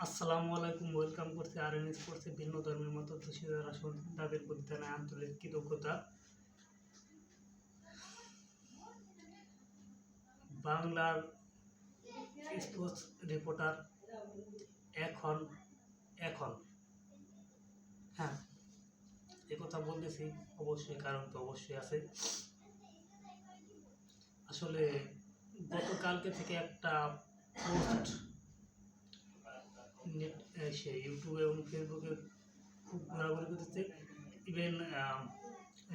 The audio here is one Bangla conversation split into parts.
আসসালামু আলাইকুম, ওয়েলকাম করছি আরএন স্পোর্টসে। ভিন্ন ধর্মের মতো যারা শুনছেন তাদের প্রতি জানাই আন্তরিক কৃতজ্ঞতা। বাংলার স্পোর্টস রিপোর্টার এখন এখন হ্যাঁ, কথা বলতেছি অবশ্যই, কারণ তো অবশ্যই আছে। আসলে গতকালকে থেকে একটা পোস্ট সে ইউটিউবে এবং ফেসবুকে খুব ঘোরাঘুরি করতেছে। ইভেন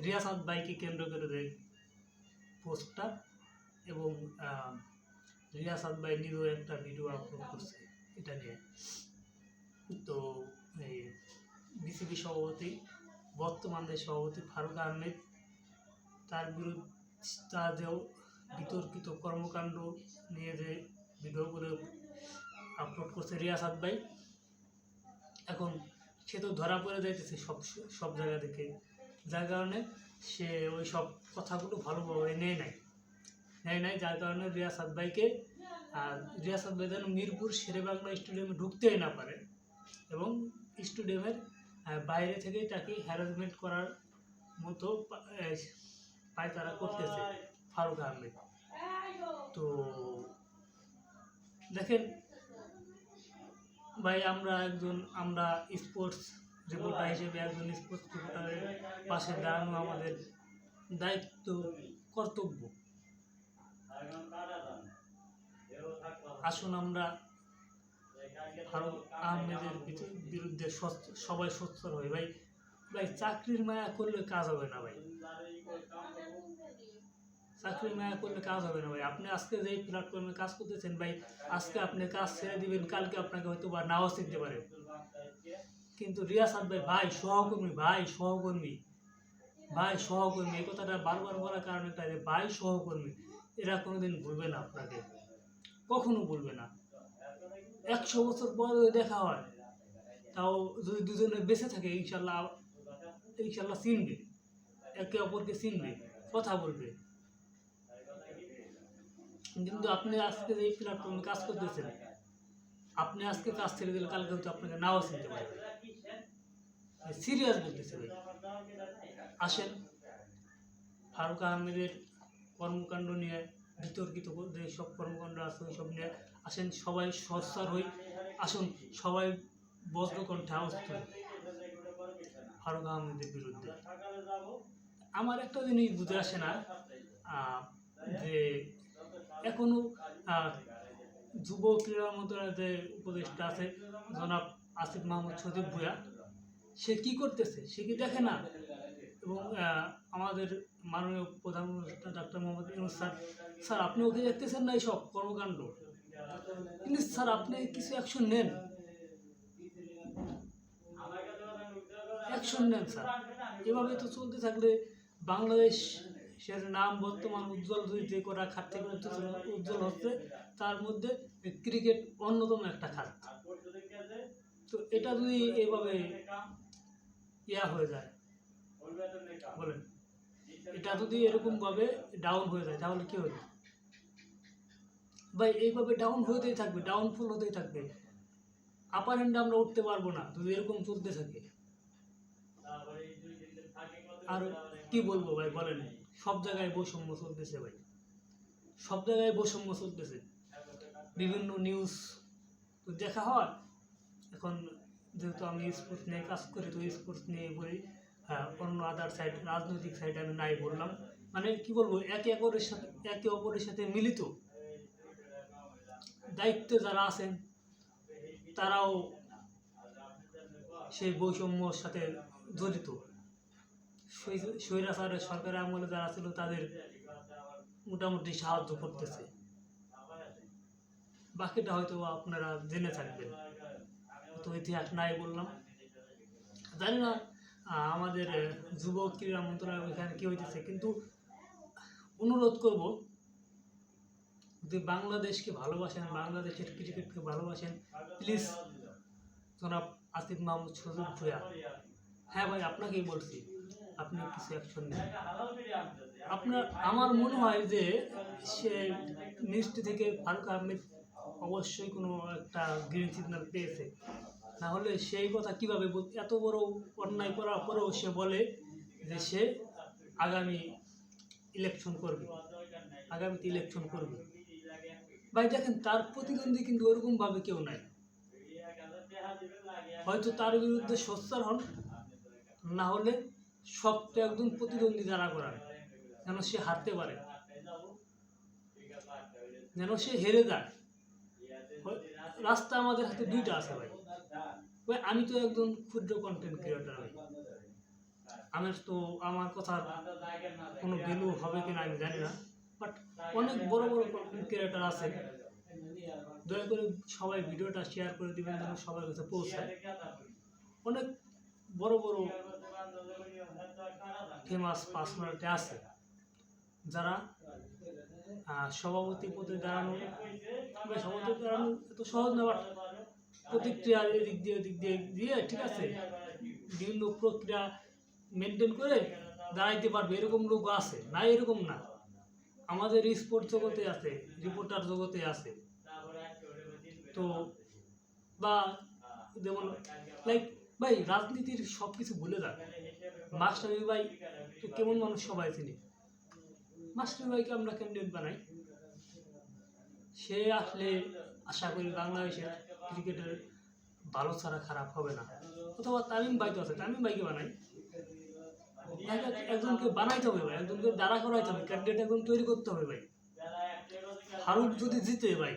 রিয়াসাত বাইকে কেন্দ্র করে দেয় পোস্টটা, এবং রিয়াসাত ভাই নিজেও একটা ভিডিও আপলোড করছে এটা নিয়ে। তো এই বিসিবি সভাপতি, বর্তমান দেশ সভাপতি ফারুক আহমেদ, তার বিরুদ্ধে তার যে বিতর্কিত কর্মকাণ্ড নিয়ে যে ভিডিওগুলো আপলোড করছে রিয়াসাত ভাই, এখন সে তো ধরা পড়ে যাইতেছে সব জায়গা থেকে, যার কারণে সে ওই সব কথাগুলো ভালোভাবে নেয় নাই, যার কারণে রিয়াসাত ভাইকে রিয়াসাত ভাই যেন মিরপুর শেরেবাংলা স্টেডিয়ামে ঢুকতেই না পারে, এবং স্টেডিয়ামের বাইরে থেকে তাকে হ্যারাসমেন্ট করার মতো পায়তারা করতেছে ফারুক আহমেদ। তো দেখেন ভাই, আমরা স্পোর্টস রিপোর্টার হিসেবে একজন স্পোর্টস রিপোর্টারের পাশে দাঁড়ানো আমাদের দায়িত্ব, কর্তব্য। আসুন আমরা ফারুক আহমেদের বিরুদ্ধে সবাই সোচ্চার হই। ভাই চাকরির মায়া করলে কাজ হবে না ভাই, চাকরির মায়া করলে কাজ হবে না ভাই। আপনি আজকে যেই প্ল্যাটফর্মে কাজ করতেছেন ভাই, আজকে আপনি কাজ ছেড়ে দিবেন, কালকে আপনাকে হয়তো বা নাও শিখতে পারে। কিন্তু রিয়াসাত ভাই সহকর্মী, এই কথাটা বারবার বলার কারণে ভাই সহকর্মী, এরা কোনোদিন ভুলবে না আপনাকে, কখনো ভুলবে না। 100 বছর পর দেখা হয়, তাও যদি দুজনে বেঁচে থাকে ইনশাল্লাহ চিনবে, একে অপরকে চিনবে, কথা বলবে। কিন্তু আপনি আজকে এই প্ল্যাটফর্মে কাজ করতেছেন, আপনি আজকে কাজ ছেড়ে দিলে কালকে হয়তো আপনাকে নাও চিনতে পারবে। সিরিয়াস বলতেছে ভাই। আসেন ফারুক আহমেদের কর্মকাণ্ড নিয়ে, বিতর্কিত যে সব কর্মকাণ্ড আছে ওই সব নিয়ে আসেন সবাই সোচ্চার হই। আসুন সবাই বজ্রকণ্ঠে আওয়াজ তুলি ফারুক আহমেদের বিরুদ্ধে। আমার একটা জিনিস বুঝে আসে না, যে এখনো যুব ক্রীড়া মন্ত্রণালয়ের যে উপদেষ্টা আছে জনাব আসিফ মাহমুদ সজীব ভূঁইয়া, সে কি করতেছে, সে কি দেখে না? এবং আমাদের মাননীয় প্রধান উপদেষ্টা ডাক্তার মোহাম্মদ ইউনূস স্যার, আপনি ওকে দেখতেছেন না এইসব কর্মকাণ্ড? প্লিজ স্যার, আপনি কিছু অ্যাকশন নেন স্যার। এভাবে তো চলতে থাকলে বাংলাদেশের নাম বর্তমান উজ্জ্বল যে করা খাত থেকে উজ্জ্বল হচ্ছে, তার মধ্যে ক্রিকেট অন্যতম একটা খাত। তো এটা যদি এইভাবে হয়ে যায়, বলেন, এটা যদি এরকম ভাবে ডাউন হয়ে যায় তাহলে কি হবে ভাই? এইভাবে ডাউন হতেই থাকবে, ডাউনফল হতেই থাকবে। আপার হ্যান্ডে আমরা উঠতে পারবো না যদি এরকম চলতে থাকে। আর কি বলবো ভাই, বলেন, সব জায়গায় বৈষম্য চলতেছে ভাই, সব জায়গায় বৈষম্য চলতেছে। বিভিন্ন নিউজ তো দেখা হয়। এখন যেহেতু আমি স্পোর্টস নিয়ে কাজ করি, তো স্পোর্টস নিয়ে বলি। অন্য আদার সাইড, রাজনৈতিক সাইড আমি নাই বললাম। মানে কি বলবো, একে অপরের সাথে মিলিত দায়িত্বে যারা আছেন তারাও সেই বৈষম্যর সাথে জড়িত। স্বৈরাচারের সরকারের আমলে যারা ছিল তাদের মোটামুটি সাহায্য করতেছে। বাকিটা হয়তো আপনারা জেনে থাকবেন, তো ইতিহাস নাই বললাম, জানি না আমাদের যুব ক্রীড়া মন্ত্রণালয় এখানে কি হইতেছে। কিন্তু অনুরোধ করব, যদি বাংলাদেশকে ভালোবাসেন, বাংলাদেশের ক্রিকেটকে ভালোবাসেন, প্লিজ জনাব আসিফ মাহমুদ সজীব ভূঁইয়া, হ্যাঁ ভাই আপনাকেই বলছি, আপনি কিছু অ্যাকশন নেন। আমার মনে হয় যে সে মিনিস্ট্রি থেকে ফারুক আহমেদ অবশ্যই কোনো একটা গ্রিন সিগন্যাল পেয়েছে, না হলে সেই কথা কীভাবে এত বড় অন্যায় করার পরেও সে বলে যে সে আগামী ইলেকশন করবে, আগামীতে ইলেকশন করবে। ভাই দেখেন, তার প্রতিদ্বন্দ্বী কিন্তু ওরকমভাবে কেউ নাই। হয়তো তার বিরুদ্ধে সোচ্চার হন, না হলে সবটা একদম প্রতিদ্বন্দ্বী দ্বারা করান, যেন সে হারতে পারে, যেন সে হেরে যায়। রাস্তা আমাদের হাতে দুইটা আছে ভাই। ভাই আমি তো একজন ক্ষুদ্র কন্টেন্ট ক্রিয়েটার ভাই, আমার কথার কোনো ভ্যালু হবে কিনা আমি জানি না, বাট অনেক বড় বড় কন্টেন্ট ক্রিয়েটার আছে। দয়া করে সবাই ভিডিওটা শেয়ার করে দিবেন যেন সবার কাছে পৌঁছায়। অনেক বড় বড় ফেমাস পার্সোনালিটি আছে যারা সভাপতি পদে দাঁড়ানো, সভাপতি দাঁড়ানো এত সহজ না, বাট প্রতিক্রিয়া এদিক দিয়ে ঠিক আছে, বিভিন্ন প্রক্রিয়া মেনটেন করে দাঁড়াইতে পারবে এরকম লোক আছে, না এরকম না। আমাদের স্পোর্টস জগতে আছে, রিপোর্টার জগতে আছে। তো বা যেমন লাইক ভাই রাজনীতির সব কিছু ভুলে যান। মাস্টারি ভাই তো কেমন মানুষ সবাই চিনি, মাস্টারি ভাইকে আমরা ক্যান্ডিডেট বানাই, সে আসলে আশা করি বাংলাদেশের ক্রিকেটের ভালো ছাড়া খারাপ হবে না। অথবা তামিম ভাই তো আছে, তামিম ভাইকে বানাই। একজনকে বানাইতে হবে ভাই, একজনকে দাঁড়া করাইতে হবে, ক্যান্ডিডেট একজন তৈরি করতে হবে ভাই। ফারুক যদি জিতে ভাই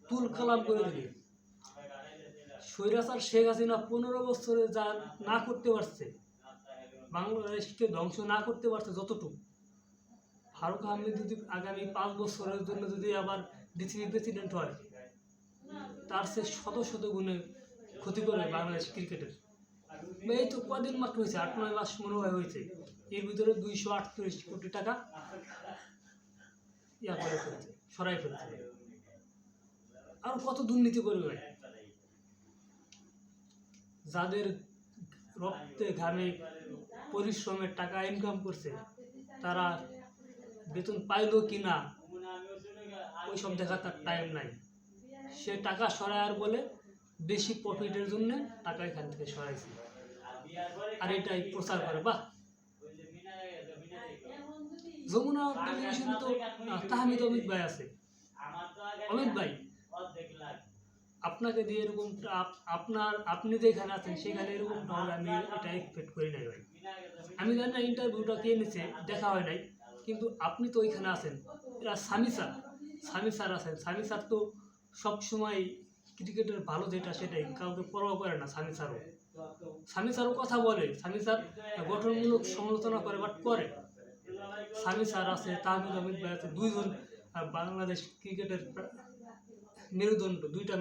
তুল কালাম করে দিবে। স্বৈরাচার শেখ হাসিনা 15 বছরে যা না করতে পারছে, বাংলাদেশকে ধ্বংস না করতে পারছে যতটুকু, ফারুক আহমেদ যদি আগামী 5 বছরের জন্য যদি আবার ডিসিবি প্রেসিডেন্ট হয়, তার সে শত গুণে ক্ষতি করবে বাংলাদেশ ক্রিকেটের। এই তো কদিন মাত্র হয়েছে, 8-9 মাস মনে হয় হয়েছে, এর ভিতরে 238 কোটি টাকা করে ফেলছে, সরাই ফেলছে। আর কত দুর্নীতি করবে ভাই? যাদের রক্তে ঘামে পরিশ্রমের টাকা ইনকাম করছে, তারা বেতন পাইলো কিনা ওই সব দেখা তার টাইম নাই। সে টাকা সরায় আর বলে বেশি প্রফিটের জন্য টাকা এখান থেকে সরাইছে, আর এটাই প্রচার করে। বাহ, যমুনা টেলিভিশনে তো তাহমিদ অমিত ভাই আছে। অমিত ভাই, আপনাকে দিয়ে এরকম আপনি যেখানে আছেন সেখানে এরকম হবে আমি এটা এক্সপেক্ট করি নাই ভাই। আমি জানি না ইন্টারভিউটা কে নিচ্ছে, দেখা হয় নাই, কিন্তু আপনি তো ওইখানে আছেন। এরা সামি স্যার আছেন। সামি স্যার তো সবসময় ক্রিকেটের ভালো যেটা সেটাই কাউকে পরোয়া করে না। সামি স্যারও কথা বলে, সামি স্যার গঠনমূলক সমালোচনা করে, বাট করে। সামি স্যার আছে, তাহমিদ অমিত ভাই আছে, দুইজন বাংলাদেশ ক্রিকেটের মেরুদণ্ড, দুইটা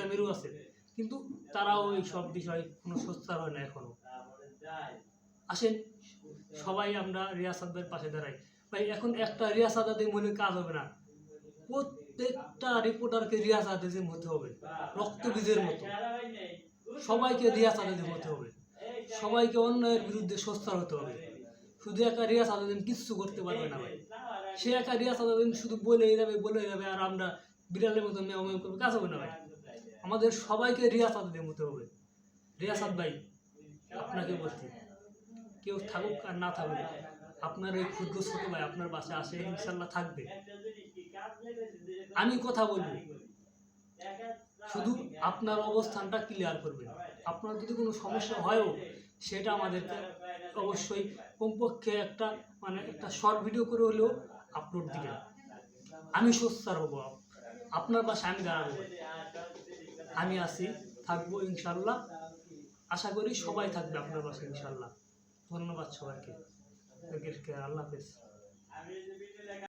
মেরু আছে, কিন্তু তারাও এই সব বিষয়ে কোনো সোচ্চার হয় না এখনো। আসেন সবাই আমরা রিয়াজ সাদ্দার পাশে দাঁড়াই ভাই। এখন একটা রিয়াজ সাদ্দাদের মনে কাজ হবে না, প্রত্যেকটা রিপোর্টারকে রিয়াজ সাদ্দাদের হতে হবে, রক্তবীজের মতো সবাইকে রিয়াজ সাদ্দাদের হতে হবে, সবাইকে অন্যায়ের বিরুদ্ধে সোচ্চার হতে হবে। শুধু একা রিয়াজ সাদ্দাদিন কিচ্ছু করতে পারবে না ভাই। সে একা রিয়াজ সাদ্দাদিন শুধু বলে যাবে আর আমরা বিড়ালের মতো মেয় করবে, কাজ হবে না ভাই। আমাদের সবাইকে রিয়াজ সাদ্দাদের হতে হবে। রিয়াজ সাদ ভাই, আপনাকে বলছি, কেউ থাকুক আর না থাকুক, আপনার এই ক্ষুদ্র ছোট ভাই আপনার বাসায় আসে, ইনশাল্লাহ থাকবে। আমি কথা বলবো, শুধু আপনার অবস্থানটা ক্লিয়ার করবেন। আপনার যদি কোনো সমস্যা হয়ও সেটা আমাদেরকে অবশ্যই কমপক্ষে একটা শর্ট ভিডিও করে হলেও আপলোড দিবেন। আমি সোচ্চার হব, আপনার বাসায় আমি দাঁড়াবো, আমি আছি, থাকবো ইনশাল্লাহ। আশা করি সবাই থাকবে আপনার বাসায় ইনশাল্লাহ। ধন্যবাদ সবাইকে, আল্লাহ হাফেজ।